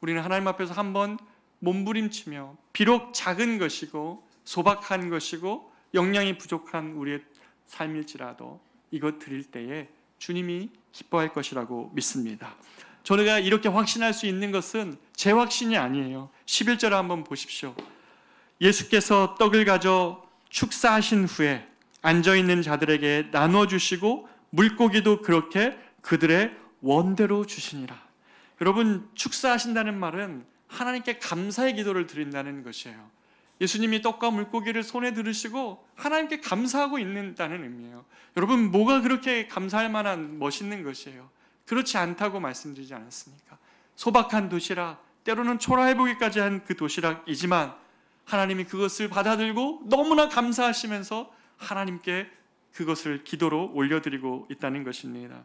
우리는 하나님 앞에서 한번 몸부림치며 비록 작은 것이고 소박한 것이고 역량이 부족한 우리의 삶일지라도 이것 드릴 때에 주님이 기뻐할 것이라고 믿습니다. 저희가 이렇게 확신할 수 있는 것은 제 확신이 아니에요. 11절을 한번 보십시오. 예수께서 떡을 가져 축사하신 후에 앉아있는 자들에게 나눠주시고 물고기도 그렇게 그들의 원대로 주시니라. 여러분, 축사하신다는 말은 하나님께 감사의 기도를 드린다는 것이에요. 예수님이 떡과 물고기를 손에 들으시고 하나님께 감사하고 있다는 의미예요. 여러분, 뭐가 그렇게 감사할 만한 멋있는 것이에요? 그렇지 않다고 말씀드리지 않았습니까? 소박한 도시락, 때로는 초라해보기까지 한 그 도시락이지만 하나님이 그것을 받아들고 너무나 감사하시면서 하나님께 그것을 기도로 올려드리고 있다는 것입니다.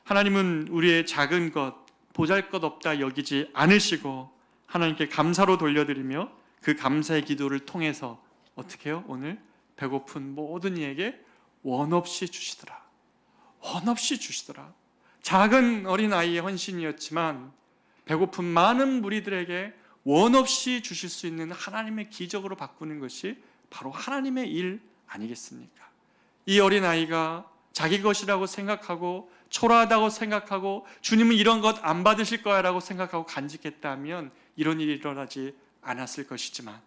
하나님은 우리의 작은 것, 보잘것없다 여기지 않으시고 하나님께 감사로 돌려드리며 그 감사의 기도를 통해서 어떻게 해요? 오늘 배고픈 모든 이에게 원 없이 주시더라. 원 없이 주시더라. 작은 어린아이의 헌신이었지만 배고픈 많은 무리들에게 원 없이 주실 수 있는 하나님의 기적으로 바꾸는 것이 바로 하나님의 일 아니겠습니까? 이 어린아이가 자기 것이라고 생각하고 초라하다고 생각하고 주님은 이런 것 안 받으실 거야 라고 생각하고 간직했다면 이런 일이 일어나지 않았을 것이지만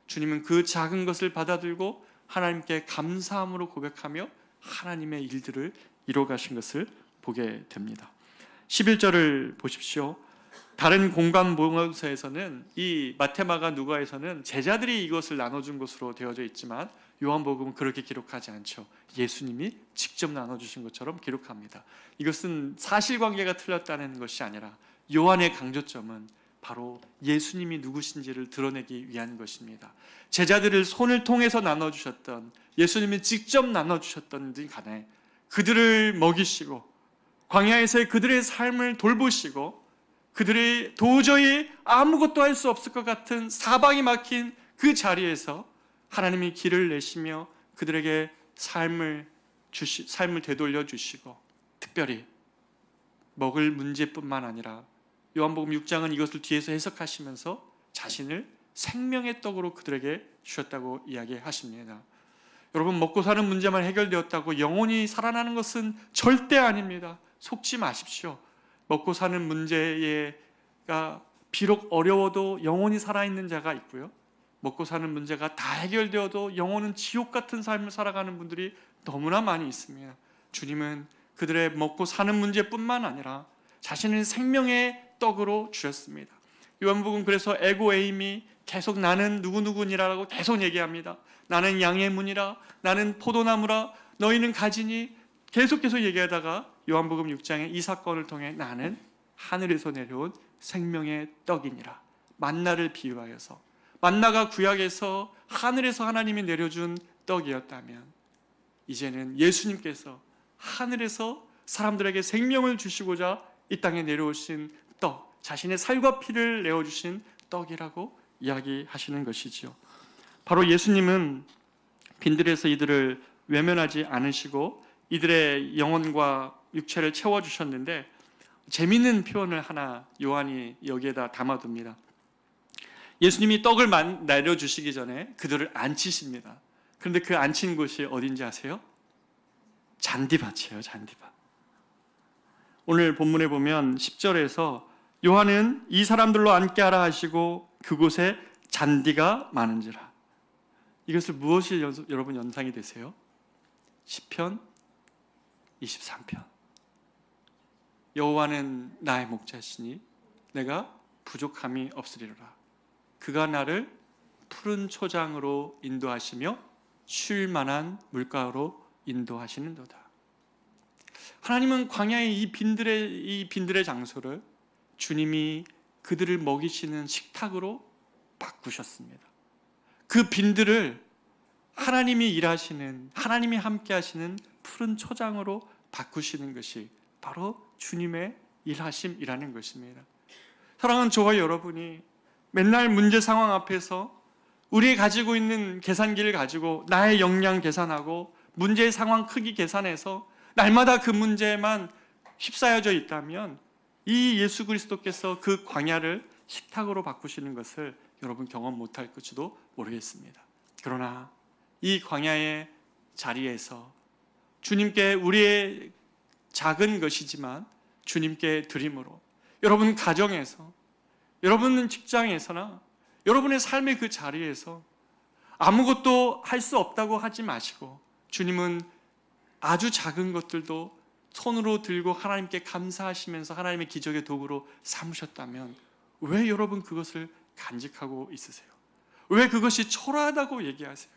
주님은 그 작은 것을 받아들고 하나님께 감사함으로 고백하며 하나님의 일들을 이뤄가신 것을 보게 됩니다. 11절을 보십시오. 다른 공간 모서에서는 이 마테마가 누가에서는 제자들이 이것을 나눠준 것으로 되어져 있지만 요한복음은 그렇게 기록하지 않죠. 예수님이 직접 나눠주신 것처럼 기록합니다. 이것은 사실관계가 틀렸다는 것이 아니라 요한의 강조점은 바로 예수님이 누구신지를 드러내기 위한 것입니다. 제자들을 손을 통해서 나눠주셨던, 예수님이 직접 나눠주셨던 간에 그들을 먹이시고 광야에서의 그들의 삶을 돌보시고 그들이 도저히 아무것도 할 수 없을 것 같은 사방이 막힌 그 자리에서 하나님이 길을 내시며 그들에게 삶을 되돌려 주시고 특별히 먹을 문제뿐만 아니라 요한복음 6장은 이것을 뒤에서 해석하시면서 자신을 생명의 떡으로 그들에게 주셨다고 이야기하십니다. 여러분, 먹고 사는 문제만 해결되었다고 영혼이 살아나는 것은 절대 아닙니다. 속지 마십시오. 먹고 사는 문제가 비록 어려워도 영혼이 살아있는 자가 있고요, 먹고 사는 문제가 다 해결되어도 영혼은 지옥 같은 삶을 살아가는 분들이 너무나 많이 있습니다. 주님은 그들의 먹고 사는 문제뿐만 아니라 자신을 생명의 떡으로 주셨습니다. 요한복음 그래서 에고에임이 계속 나는 누구누구니라고 계속 얘기합니다. 나는 양의 문이라, 나는 포도나무라, 너희는 가지니 계속 얘기하다가 요한복음 6장에 이 사건을 통해 나는 하늘에서 내려온 생명의 떡이니라, 만나를 비유하여서, 만나가 구약에서 하늘에서 하나님이 내려준 떡이었다면 이제는 예수님께서 하늘에서 사람들에게 생명을 주시고자 이 땅에 내려오신 떡, 자신의 살과 피를 내어주신 떡이라고 이야기하시는 것이지요. 바로 예수님은 빈들에서 이들을 외면하지 않으시고 이들의 영혼과 육체를 채워주셨는데 재미있는 표현을 하나 요한이 여기에다 담아둡니다. 예수님이 떡을 내려주시기 전에 그들을 앉히십니다. 그런데 그 앉힌 곳이 어딘지 아세요? 잔디밭이에요. 잔디밭. 오늘 본문에 보면 10절에서 요한은 이 사람들로 앉게 하라 하시고 그곳에 잔디가 많은지라. 이것을 무엇이 여러분 연상이 되세요? 시편 23편. 여호와는 나의 목자시니 내가 부족함이 없으리로라. 그가 나를 푸른 초장으로 인도하시며 쉴 만한 물가로 인도하시는도다. 하나님은 광야의 이 빈들의 장소를 주님이 그들을 먹이시는 식탁으로 바꾸셨습니다. 그 빈들을 하나님이 일하시는, 하나님이 함께 하시는 푸른 초장으로 바꾸시는 것이 바로 주님의 일하심이라는 것입니다. 사랑하는 저와 여러분이 맨날 문제 상황 앞에서 우리 가지고 있는 계산기를 가지고 나의 역량 계산하고 문제의 상황 크기 계산해서 날마다 그 문제에만 휩싸여져 있다면 이 예수 그리스도께서 그 광야를 식탁으로 바꾸시는 것을 여러분 경험 못할 것지도 모르겠습니다. 그러나 이 광야의 자리에서 주님께 우리의 작은 것이지만 주님께 드림으로 여러분 가정에서, 여러분 직장에서나 여러분의 삶의 그 자리에서 아무것도 할 수 없다고 하지 마시고 주님은 아주 작은 것들도 손으로 들고 하나님께 감사하시면서 하나님의 기적의 도구로 삼으셨다면 왜 여러분 그것을 간직하고 있으세요? 왜 그것이 초라하다고 얘기하세요?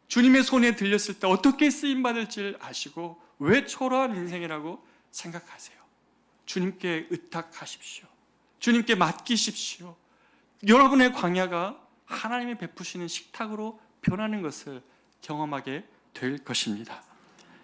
주님의 손에 들렸을 때 어떻게 쓰임받을지 아시고 왜 초라한 인생이라고 생각하세요? 주님께 의탁하십시오. 주님께 맡기십시오. 여러분의 광야가 하나님이 베푸시는 식탁으로 변하는 것을 경험하게 될 것입니다.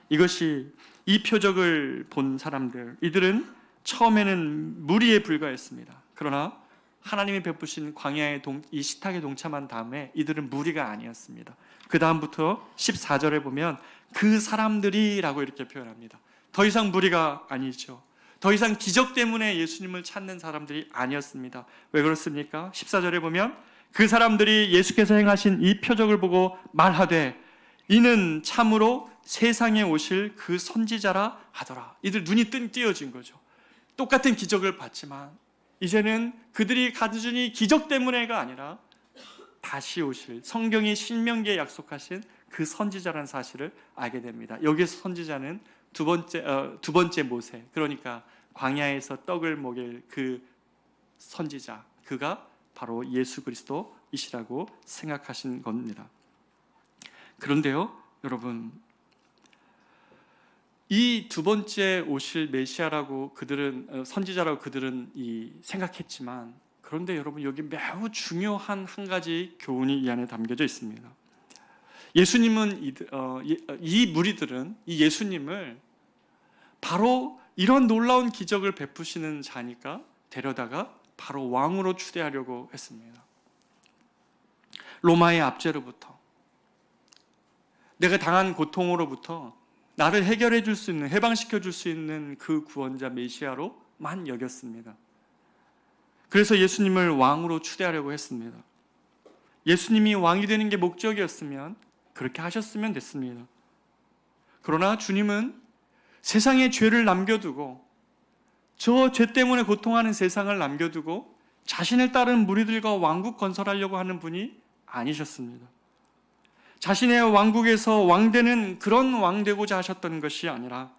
이것이 이 표적을 본 사람들, 이들은 처음에는 무리에 불과했습니다. 그러나 하나님이 베푸신 광야의 이 식탁에 동참한 다음에 이들은 무리가 아니었습니다. 그 다음부터 14절에 보면 그 사람들이라고 이렇게 표현합니다. 더 이상 무리가 아니죠. 더 이상 기적 때문에 예수님을 찾는 사람들이 아니었습니다. 왜 그렇습니까? 14절에 보면 그 사람들이 예수께서 행하신 이 표적을 보고 말하되 이는 참으로 세상에 오실 그 선지자라 하더라. 이들 눈이 띄어진 거죠. 똑같은 기적을 봤지만 이제는 그들이 가진 기적 때문에가 아니라 다시 오실 성경이 신명기에 약속하신 그 선지자라는 사실을 알게 됩니다. 여기서 선지자는 두 번째 모세, 그러니까 광야에서 떡을 먹일 그 선지자, 그가 바로 예수 그리스도이시라고 생각하신 겁니다. 그런데요, 여러분, 이 두 번째 오실 메시아라고 그들은 선지자라고 그들은 생각했지만, 그런데 여러분 여기 매우 중요한 한 가지 교훈이 이 안에 담겨져 있습니다. 예수님은 이 무리들은 이 예수님을 바로 이런 놀라운 기적을 베푸시는 자니까 데려다가 바로 왕으로 추대하려고 했습니다. 로마의 압제로부터, 내가 당한 고통으로부터 나를 해결해 줄 수 있는, 해방시켜 줄 수 있는 그 구원자 메시아로만 여겼습니다. 그래서 예수님을 왕으로 추대하려고 했습니다. 예수님이 왕이 되는 게 목적이었으면 그렇게 하셨으면 됐습니다. 그러나 주님은 세상에 죄를 남겨두고, 저 죄 때문에 고통하는 세상을 남겨두고 자신을 따른 무리들과 왕국 건설하려고 하는 분이 아니셨습니다. 자신의 왕국에서 왕되는 그런 왕되고자 하셨던 것이 아니라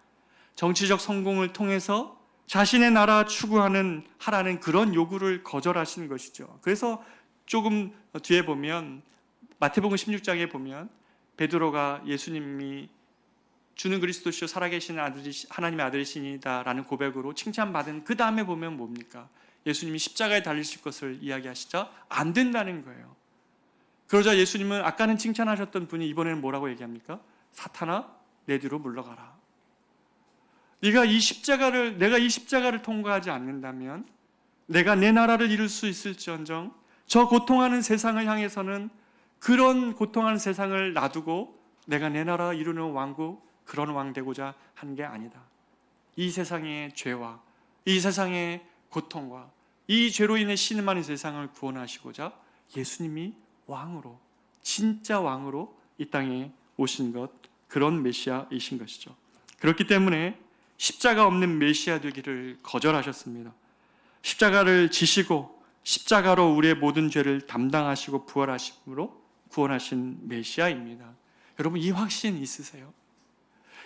정치적 성공을 통해서 자신의 나라 하라는 그런 요구를 거절하신 것이죠. 그래서 조금 뒤에 보면 마태복음 16장에 보면 베드로가 예수님이 주는 그리스도시요 살아계신 하나님의 아들이시니다라는 고백으로 칭찬받은 그 다음에 보면 뭡니까? 예수님이 십자가에 달리실 것을 이야기하시자 안 된다는 거예요. 그러자 예수님은 아까는 칭찬하셨던 분이 이번에는 뭐라고 얘기합니까? 사탄아, 내 뒤로 물러가라. 내가 이 십자가를 통과하지 않는다면 내가 내 나라를 이룰 수 있을지언정 저 고통하는 세상을 향해서는 그런 고통하는 세상을 놔두고 내가 내 나라 이루는 왕국, 그런 왕 되고자 한 게 아니다. 이 세상의 죄와 이 세상의 고통과 이 죄로 인해 신음하는 세상을 구원하시고자 예수님이 왕으로, 진짜 왕으로 이 땅에 오신 것, 그런 메시아이신 것이죠. 그렇기 때문에 십자가 없는 메시아 되기를 거절하셨습니다. 십자가를 지시고 십자가로 우리의 모든 죄를 담당하시고 부활하심으로 구원하신 메시아입니다. 여러분, 이 확신 있으세요?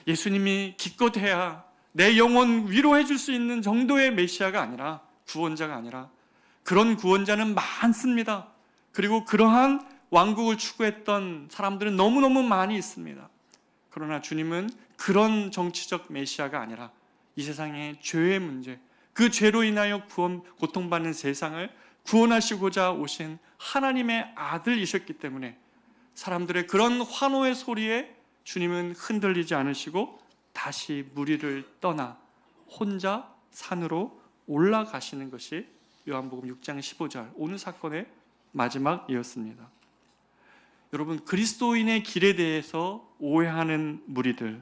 예수님이 기껏해야 내 영혼 위로해 줄 수 있는 정도의 메시아가 아니라, 구원자가 아니라, 그런 구원자는 많습니다. 그리고 그러한 왕국을 추구했던 사람들은 너무너무 많이 있습니다. 그러나 주님은 그런 정치적 메시아가 아니라 이 세상의 죄의 문제, 그 죄로 인하여 고통받는 세상을 구원하시고자 오신 하나님의 아들이셨기 때문에 사람들의 그런 환호의 소리에 주님은 흔들리지 않으시고 다시 무리를 떠나 혼자 산으로 올라가시는 것이 요한복음 6장 15절 오늘 사건의 마지막이었습니다. 여러분, 그리스도인의 길에 대해서 오해하는 무리들,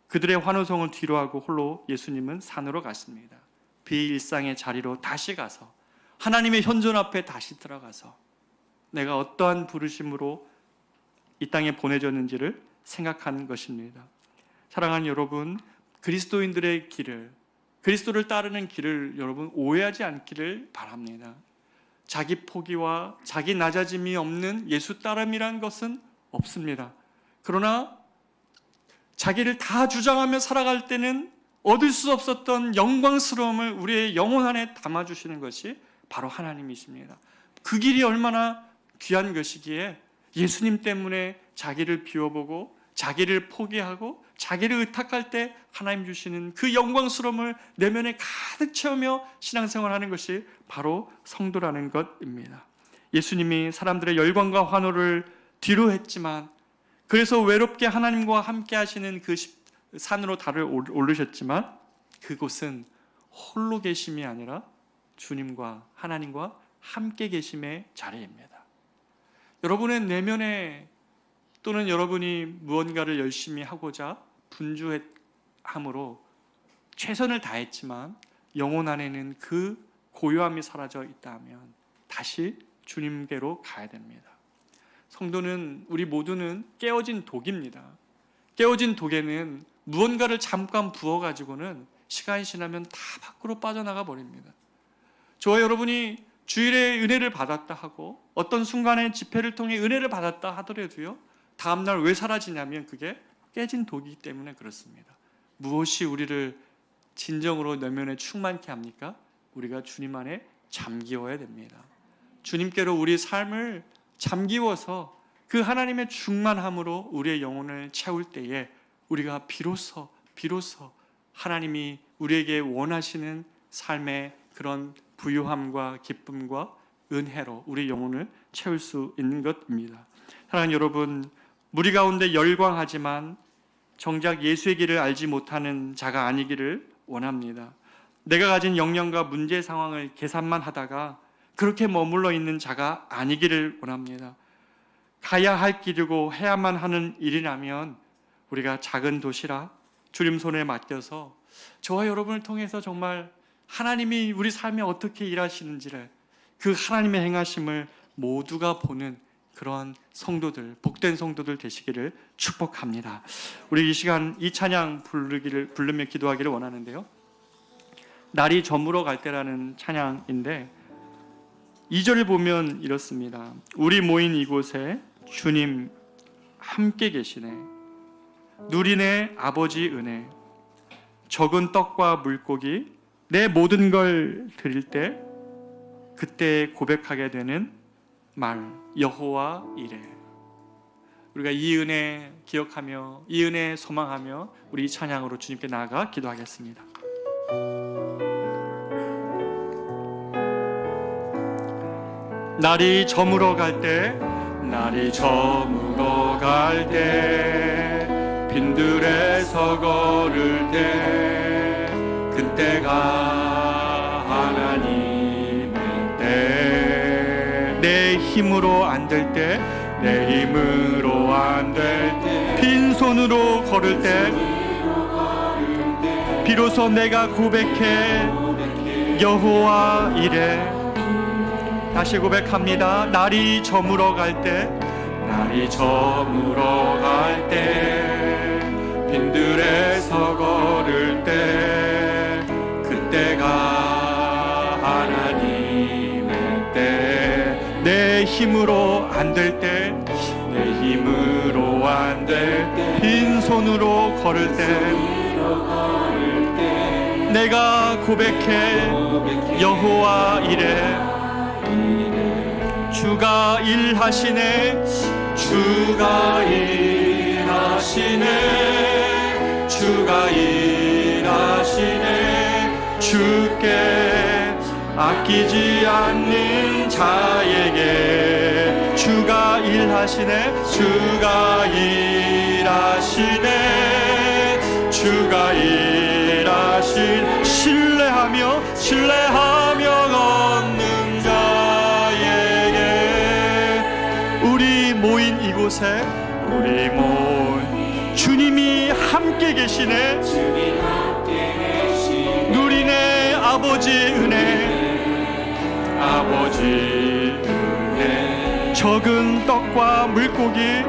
그들의 환호성을 뒤로하고 홀로 예수님은 산으로 갔습니다. 비일상의 자리로 다시 가서 하나님의 현존 앞에 다시 들어가서 내가 어떠한 부르심으로 이 땅에 보내졌는지를 생각하는 것입니다. 사랑하는 여러분, 그리스도인들의 길을, 그리스도를 따르는 길을 여러분 오해하지 않기를 바랍니다. 자기 포기와 자기 낮아짐이 없는 예수 따름이란 것은 없습니다. 그러나 자기를 다 주장하며 살아갈 때는 얻을 수 없었던 영광스러움을 우리의 영혼 안에 담아주시는 것이 바로 하나님이십니다. 그 길이 얼마나 귀한 것이기에 예수님 때문에 자기를 비워보고 자기를 포기하고 자기를 의탁할 때 하나님 주시는 그 영광스러움을 내면에 가득 채우며 신앙생활하는 것이 바로 성도라는 것입니다. 예수님이 사람들의 열광과 환호를 뒤로 했지만, 그래서 외롭게 하나님과 함께 하시는 그 산으로 달을 오르셨지만 그곳은 홀로 계심이 아니라 주님과 하나님과 함께 계심의 자리입니다. 여러분의 내면에 또는 여러분이 무언가를 열심히 하고자 분주함으로 최선을 다했지만 영혼 안에는 그 고요함이 사라져 있다면 다시 주님께로 가야 됩니다. 성도는, 우리 모두는 깨어진 독입니다. 깨어진 독에는 무언가를 잠깐 부어가지고는 시간이 지나면 다 밖으로 빠져나가 버립니다. 저와 여러분이 주일에 은혜를 받았다 하고 어떤 순간에 집회를 통해 은혜를 받았다 하더라도요, 다음날 왜 사라지냐면 그게 깨진 독이기 때문에 그렇습니다. 무엇이 우리를 진정으로 내면에 충만케 합니까? 우리가 주님 안에 잠기워야 됩니다. 주님께로 우리 삶을 잠기워서 그 하나님의 충만함으로 우리의 영혼을 채울 때에 우리가 비로소 하나님이 우리에게 원하시는 삶의 그런 부유함과 기쁨과 은혜로 우리 영혼을 채울 수 있는 것입니다. 사랑하는 여러분, 무리 가운데 열광하지만 정작 예수의 길을 알지 못하는 자가 아니기를 원합니다. 내가 가진 역량과 문제 상황을 계산만 하다가 그렇게 머물러 있는 자가 아니기를 원합니다. 가야 할 길이고 해야만 하는 일이라면 우리가 작은 도시락 주님 손에 맡겨서 저와 여러분을 통해서 정말 하나님이 우리 삶에 어떻게 일하시는지를, 그 하나님의 행하심을 모두가 보는 그런 성도들, 복된 성도들 되시기를 축복합니다. 우리 이 시간 이 찬양 부르며 기도하기를 원하는데요, 날이 저물어 갈 때라는 찬양인데 2절을 보면 이렇습니다. 우리 모인 이곳에 주님 함께 계시네. 누리네 아버지 은혜. 적은 떡과 물고기 내 모든 걸 드릴 때 그때 고백하게 되는 말, 여호와 이레. 우리가 이 은혜 기억하며 이 은혜 소망하며 우리 이 찬양으로 주님께 나아가 기도하겠습니다. 날이 저물어 갈 때, 빈들에서 걸을 때 그때가 하나님의 때. 내 힘으로 안 될 때, 빈손으로 걸을 때 비로소 내가 고백해 여호와 이레. 다시 고백합니다. 날이 저물어 갈 때, 빈들에서 걸을 때 그때가 하나님의 때. 내 힘으로 안 될 때, 빈손으로 걸을 때 내가 고백해 여호와 이레. 주가 일하시네, 주께 아끼지 않는 자에게 주가 일하시네. 신뢰하며 얻는 자에게. 우리 모인 이곳에 주님이 함께 계시네. 누리네 아버지 은혜. 적은 떡과 물고기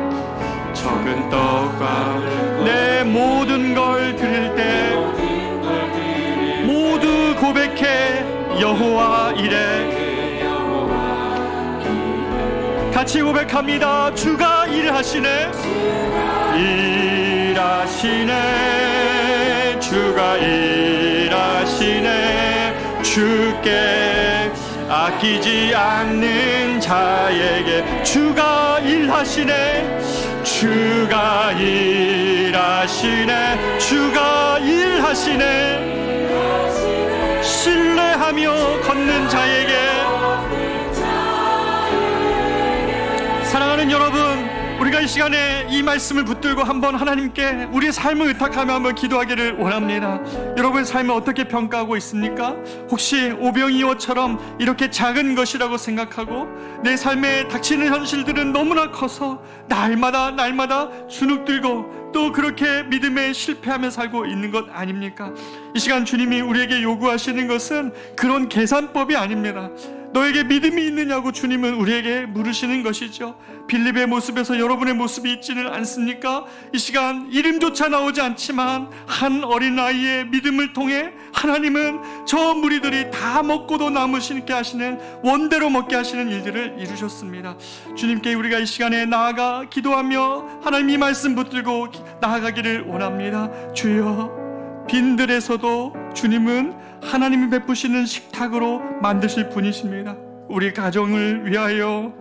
내 모든 걸 드릴 때 모두 고백해 여호와 이레. 같이 고백합니다. 주가 일하시네. 주가 일하시네. 주께 아끼지 않는 자에게 주가 일하시네. 신뢰하며 걷는 자에게. 사랑하는 여러분, 우리가 이 시간에 이 말씀을 붙들고 한번 하나님께 우리의 삶을 의탁하며 한번 기도하기를 원합니다. 여러분의 삶을 어떻게 평가하고 있습니까? 혹시 오병이어처럼 이렇게 작은 것이라고 생각하고 내 삶에 닥치는 현실들은 너무나 커서 날마다 주눅들고 또 그렇게 믿음에 실패하며 살고 있는 것 아닙니까? 이 시간 주님이 우리에게 요구하시는 것은 그런 계산법이 아닙니다. 너에게 믿음이 있느냐고 주님은 우리에게 물으시는 것이죠. 빌립의 모습에서 여러분의 모습이 있지는 않습니까? 이 시간 이름조차 나오지 않지만 한 어린아이의 믿음을 통해 하나님은 저 무리들이 다 먹고도 남으시게 하시는, 원대로 먹게 하시는 일들을 이루셨습니다. 주님께 우리가 이 시간에 나아가 기도하며 하나님 이 말씀 붙들고 나아가기를 원합니다. 주여, 빈들에서도 주님은 하나님이 베푸시는 식탁으로 만드실 분이십니다. 우리 가정을 위하여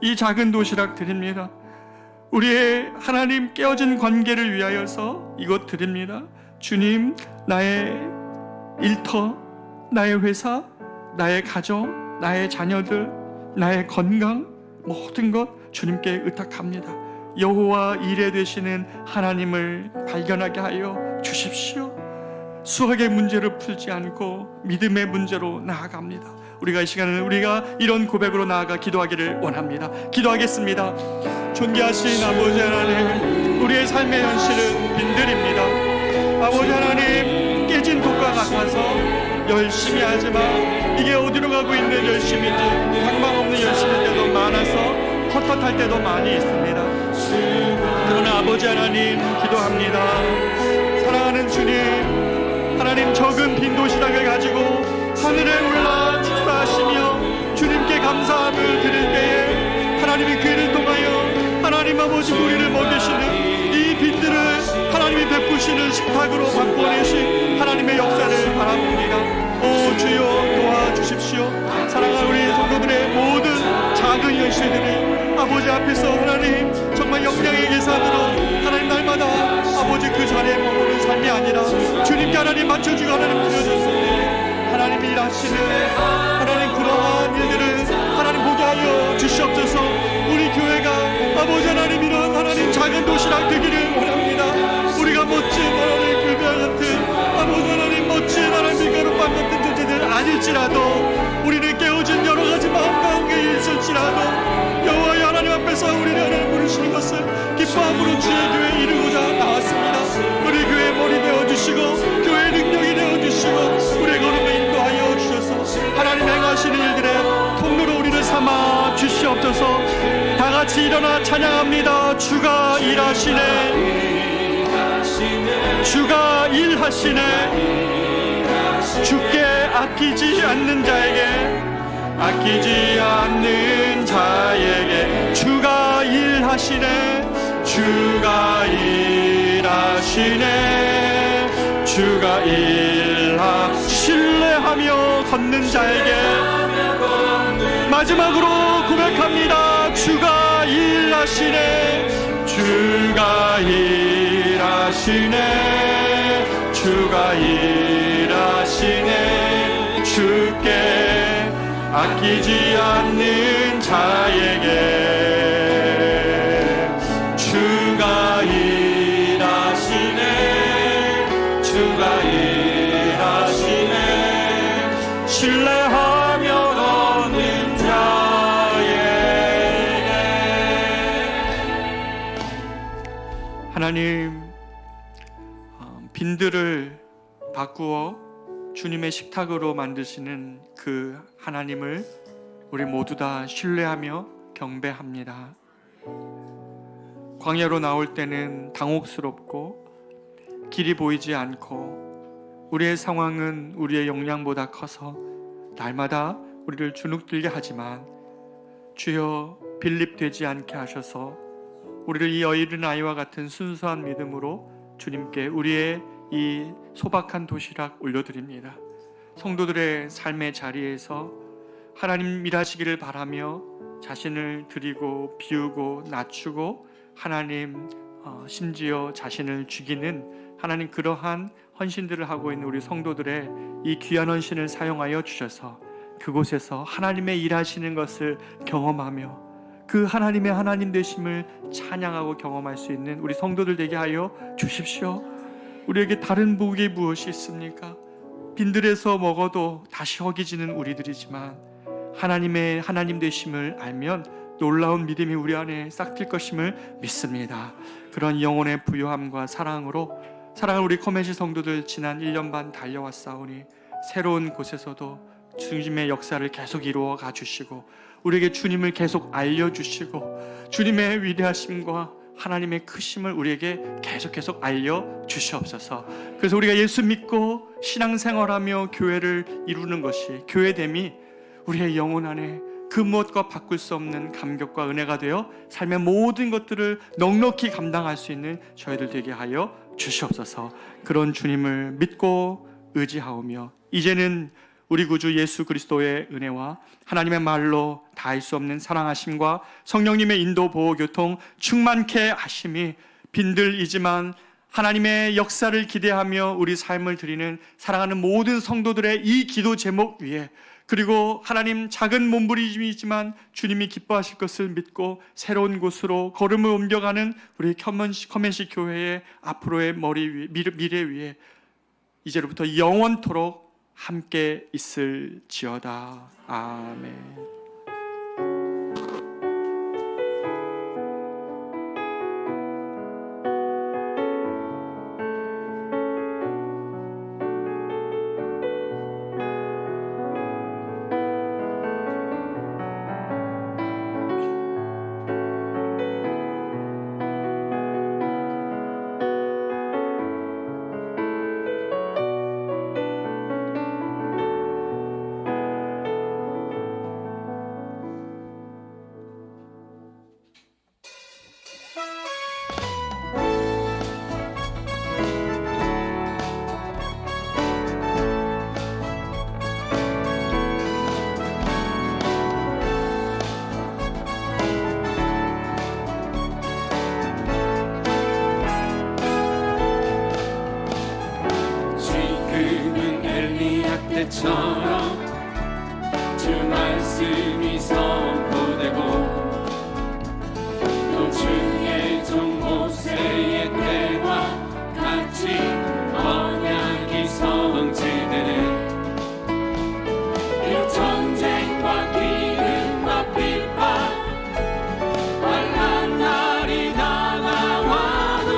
이 작은 도시락 드립니다. 우리의 하나님 깨어진 관계를 위하여서 이것 드립니다. 주님, 나의 일터, 나의 회사, 나의 가정, 나의 자녀들, 나의 건강, 모든 것 주님께 의탁합니다. 여호와 일에 되시는 하나님을 발견하게 하여 주십시오. 수학의 문제를 풀지 않고 믿음의 문제로 나아갑니다. 우리가 이 시간은 우리가 이런 고백으로 나아가 기도하기를 원합니다. 기도하겠습니다. 존귀하신 아버지 하나님, 우리의 삶의 현실은 빈들입니다. 아버지 하나님, 깨진 독과 같아서 열심히 하지만 이게 어디로 가고 있는 열심인지 방법 없는 열심일 때도 많아서 헛헛할 때도 많이 있습니다. 그러나 아버지 하나님 기도합니다. 사랑하는 주님, 하나님 적은 빈 도시락을 가지고 하늘에 올라 축사하시며 주님께 감사함을 드릴 때에 하나님이 그 일을 통하여 하나님 아버지 우리를 먹이시는 이 빈들을 하나님이 베푸시는 식탁으로 바꿔내신 하나님의 역사를 바라봅니다. 오 주여, 도와주십시오. 사랑하는 우리 성도들의 모든 작은 현실들이 아버지 앞에서 하나님 정말 역량의 계산으로 하나님 날마다 아버지 그 자리에 머무는 삶이 아니라 주님께 하나님 맞춰주고 하나님 드려줬을 하나님이 일하시는 하나님 그러한 일들을 하나님 보게 하여 주시옵소서. 우리 교회가 아버지 하나님 이런 하나님 작은 도시락 되기를 원합니다. 우리가 멋진 하나님 불별 같은 아버지 하나님 멋진 하나님 밀가루빵 같은 존재들 아닐지라도 우리는 깨어진 여러 가지 마음 가운데 있을지라도 여호와의 하나님 앞에서 우리를 하나님 부르시는 것을 기뻐함으로 주의 교회에 이루고자 나왔습니다. 우리 교회의 머리 되어주시고 교회의 능력이 되어주시고 우리의 걸음을 인도하여 주셔서 하나님 행하시는 일들의 통로로 우리를 삼아 주시옵소서. 다같이 일어나 찬양합니다. 주가 일하시네, 주가 일하시네. 주께 아끼지 않는 자에게, 아끼지 않는 자에게 주가 일하시네, 주가 일하시네. 주가 신뢰하며 걷는 자에게 마지막으로 고백합니다. 주가 일하시네, 주가 일하시네, 주가 일하시네. 주께 아끼지 않는 자에게 주가 일하시네, 주가 일하시네. 신뢰하며 걷는 자에게. 하나님, 빈들을 바꾸어 주님의 식탁으로 만드시는 그 하나님을 우리 모두 다 신뢰하며 경배합니다. 광야로 나올 때는 당혹스럽고 길이 보이지 않고 우리의 상황은 우리의 역량보다 커서 날마다 우리를 주눅들게 하지만 주여 빌립되지 않게 하셔서 우리를 이 어린 아이와 같은 순수한 믿음으로 주님께 우리의 이 소박한 도시락 올려드립니다. 성도들의 삶의 자리에서 하나님 일하시기를 바라며 자신을 드리고 비우고 낮추고 하나님 심지어 자신을 죽이는 하나님 그러한 헌신들을 하고 있는 우리 성도들의 이 귀한 헌신을 사용하여 주셔서 그곳에서 하나님의 일하시는 것을 경험하며 그 하나님의 하나님 되심을 찬양하고 경험할 수 있는 우리 성도들 되게 하여 주십시오. 우리에게 다른 복이 무엇이 있습니까? 빈들에서 먹어도 다시 허기지는 우리들이지만 하나님의 하나님 되심을 알면 놀라운 믿음이 우리 안에 싹틀 것임을 믿습니다. 그런 영혼의 부요함과 사랑을 우리 커맨시 성도들 지난 1년 반 달려왔사오니 새로운 곳에서도 주님의 역사를 계속 이루어 가주시고 우리에게 주님을 계속 알려주시고 주님의 위대하심과 하나님의 크심을 우리에게 계속 알려주시옵소서. 그래서 우리가 예수 믿고 신앙생활하며 교회를 이루는 것이, 교회됨이 우리의 영혼 안에 그 무엇과 바꿀 수 없는 감격과 은혜가 되어 삶의 모든 것들을 넉넉히 감당할 수 있는 저희들 되게 하여 주시옵소서. 그런 주님을 믿고 의지하오며 이제는 우리 구주 예수 그리스도의 은혜와 하나님의 말로 다할 수 없는 사랑하심과 성령님의 인도 보호 교통 충만케 하심이 빈들이지만 하나님의 역사를 기대하며 우리 삶을 드리는 사랑하는 모든 성도들의 이 기도 제목 위에, 그리고 하나님 작은 몸부림이지만 주님이 기뻐하실 것을 믿고 새로운 곳으로 걸음을 옮겨가는 우리 커맨시 교회의 앞으로의 미래 위에 이제로부터 영원토록 함께 있을지어다. 아멘. 처럼 주 말씀이 선포되고 또 주의 종 모세의 때와 같이 언약이 성취되네. 비록 전쟁과 기근과 핍박 환난 날이 다가와도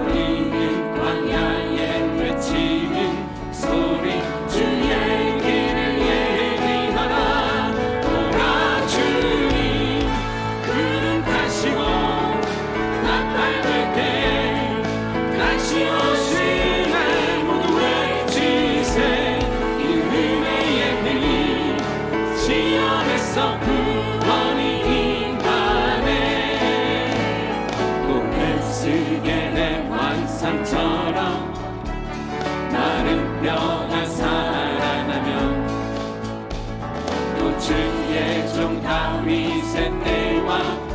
우리는 광야에 외치는 소리 주의 길을 예비하라. 오라 주님 구름 타시고 나팔 불 때 다시 오시네. 모두 외치세 이 은혜의 힘 시온에서 구원이 임하네. 또 에스겔의 환상처럼 마른 뼈가 살아나며 또 주의 종 다윗의 때와